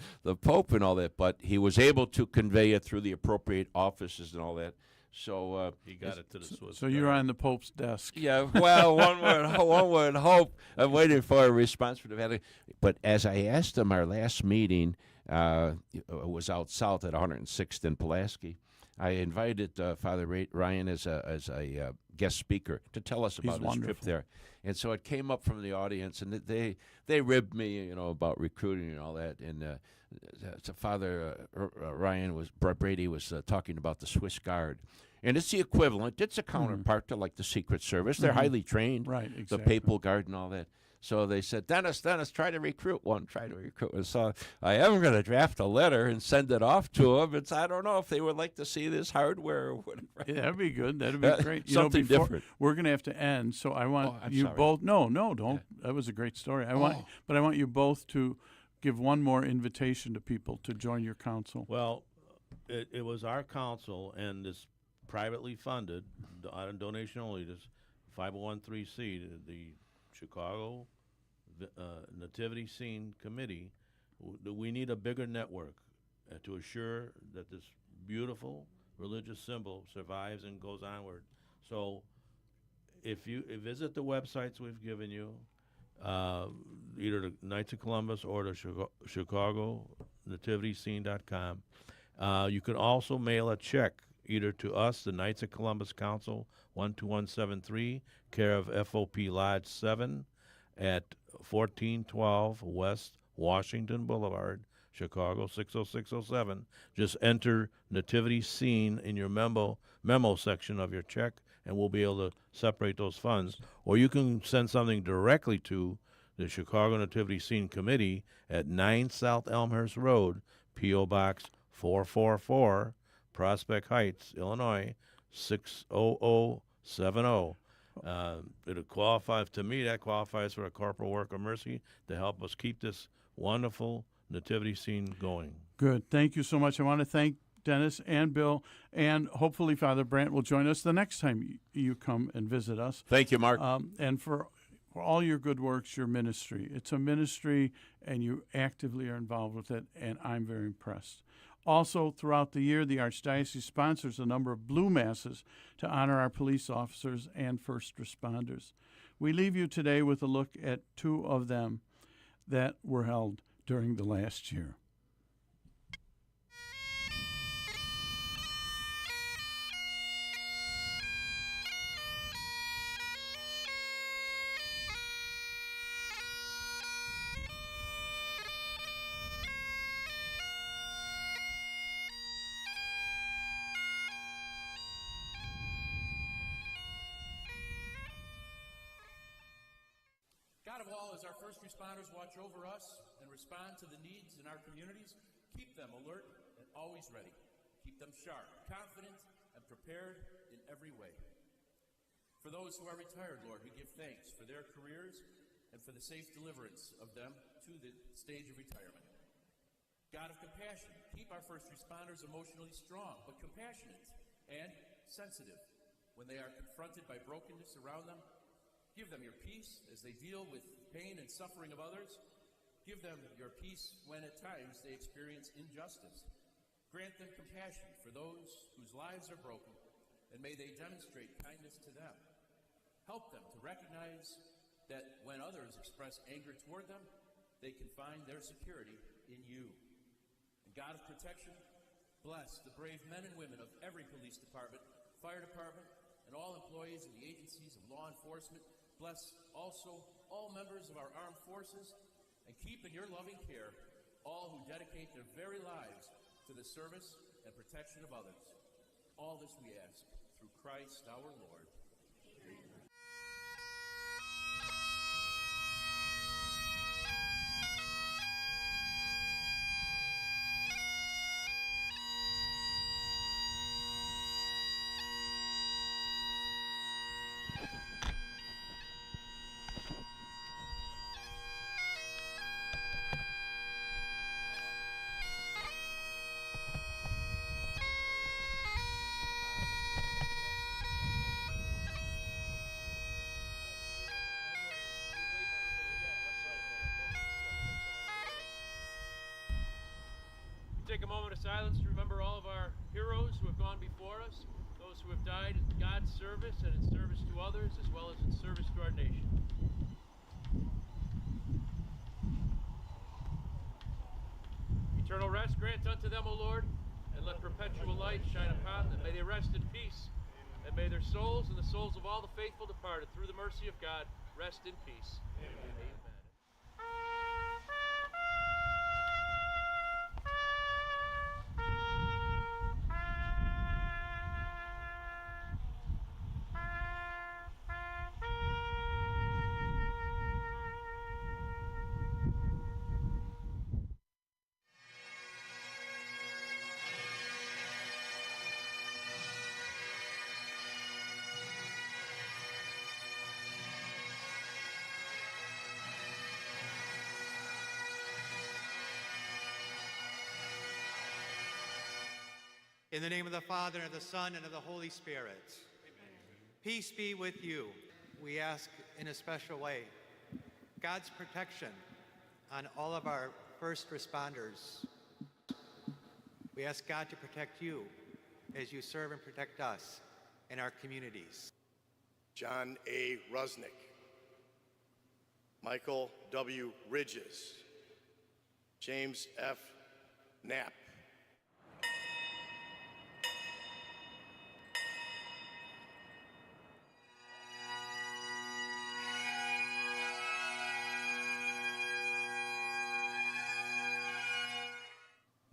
Pope and all that? But he was able to convey it through the appropriate offices and all that. So he got it to the Swiss. So you're on the Pope's desk. Yeah, well, one would hope. I'm waiting for a response from the Vatican. But as I asked him, our last meeting was out south at 106th and Pulaski. I invited Father Ryan as a guest speaker to tell us about his trip there. And so it came up from the audience, and they ribbed me, about recruiting and all that. And so Father Brady was talking about the Swiss Guard. And it's the equivalent. It's a counterpart to like the Secret Service. They're highly trained. Right, exactly. The Papal Guard and all that. So they said, Dennis, try to recruit one. Try to recruit one. So I am going to draft a letter and send it off to them. I don't know if they would like to see this hardware or whatever. Yeah, that'd be good. That'd be great. Something different. We're going to have to end, so I want I'm you sorry. both. No, don't. That was a great story. I want you both to give one more invitation to people to join your council. Well, it was our council, and this privately funded, on donation only, this 501(c), the Chicago Nativity Scene Committee. We need a bigger network to assure that this beautiful religious symbol survives and goes onward. So if you visit the websites we've given you, either the Knights of Columbus or the Chicago nativityscene.com, you can also mail a check either to us, the Knights of Columbus Council, 12173, care of FOP Lodge 7 at 1412 West Washington Boulevard, Chicago 60607. Just enter Nativity Scene in your memo section of your check, and we'll be able to separate those funds. Or you can send something directly to the Chicago Nativity Scene Committee at 9 South Elmhurst Road, P.O. Box 444, Prospect Heights, Illinois 60070. It'll qualify, to me, that qualifies for a corporal work of mercy to help us keep this wonderful nativity scene going. Good. Thank you so much. I want to thank Dennis and Bill, and hopefully Father Brandt will join us the next time you come and visit us. Thank you, Mark. And for all your good works, your ministry. It's a ministry, and you actively are involved with it, and I'm very impressed. Also, throughout the year, the Archdiocese sponsors a number of Blue Masses to honor our police officers and first responders. We leave you today with a look at 2 of them that were held during the last year. God of all, as our first responders watch over us and respond to the needs in our communities, keep them alert and always ready. Keep them sharp, confident, and prepared in every way. For those who are retired, Lord, we give thanks for their careers and for the safe deliverance of them to the stage of retirement. God of compassion, keep our first responders emotionally strong, but compassionate and sensitive when they are confronted by brokenness around them Give them your peace as they deal with pain and suffering of others. Give them your peace when at times they experience injustice. Grant them compassion for those whose lives are broken, and may they demonstrate kindness to them. Help them to recognize that when others express anger toward them, they can find their security in you. And God of protection, bless the brave men and women of every police department, fire department, and all employees of the agencies of law enforcement. Bless also all members of our armed forces, and keep in your loving care all who dedicate their very lives to the service and protection of others. All this we ask through Christ our Lord. Amen. Take a moment of silence to remember all of our heroes who have gone before us, those who have died in God's service and in service to others, as well as in service to our nation. Eternal rest grant unto them, O Lord, and let perpetual light shine upon them. May they rest in peace, and may their souls and the souls of all the faithful departed, through the mercy of God, rest in peace. Amen. Amen. In the name of the Father, and of the Son, and of the Holy Spirit. Amen. Peace be with you. We ask in a special way God's protection on all of our first responders. We ask God to protect you as you serve and protect us and our communities. John A. Rusnick, Michael W. Ridges, James F. Knapp,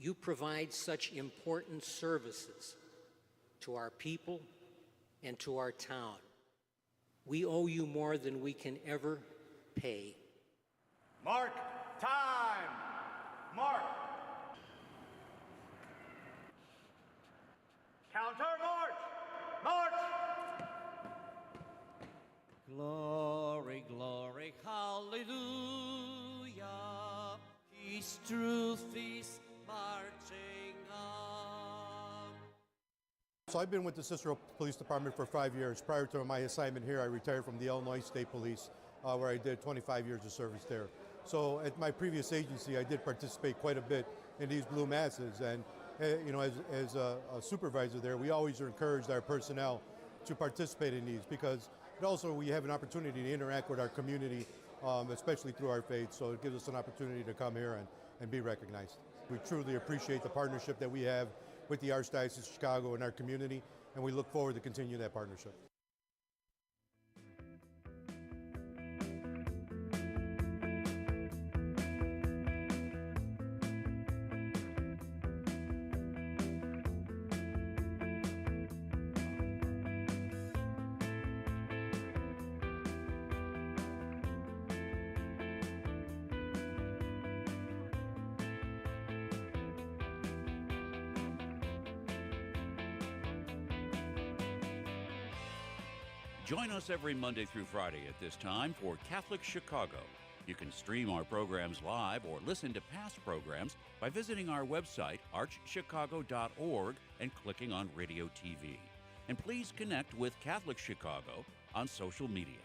You provide such important services to our people and to our town. We owe you more than we can ever pay. Mark time! Mark! Counter march! March! Glory, glory, hallelujah. Peace, truth, peace, marching on. So I've been with the Cicero Police Department for 5 years. Prior to my assignment here, I retired from the Illinois State Police, where I did 25 years of service there. So at my previous agency, I did participate quite a bit in these blue masses. And you know, as a supervisor there, we always encouraged our personnel to participate in these, because also we have an opportunity to interact with our community, especially through our faith. So it gives us an opportunity to come here and be recognized. We truly appreciate the partnership that we have with the Archdiocese of Chicago and our community, and we look forward to continue that partnership. Join us every Monday through Friday at this time for Catholic Chicago. You can stream our programs live or listen to past programs by visiting our website, archchicago.org, and clicking on Radio TV. And please connect with Catholic Chicago on social media.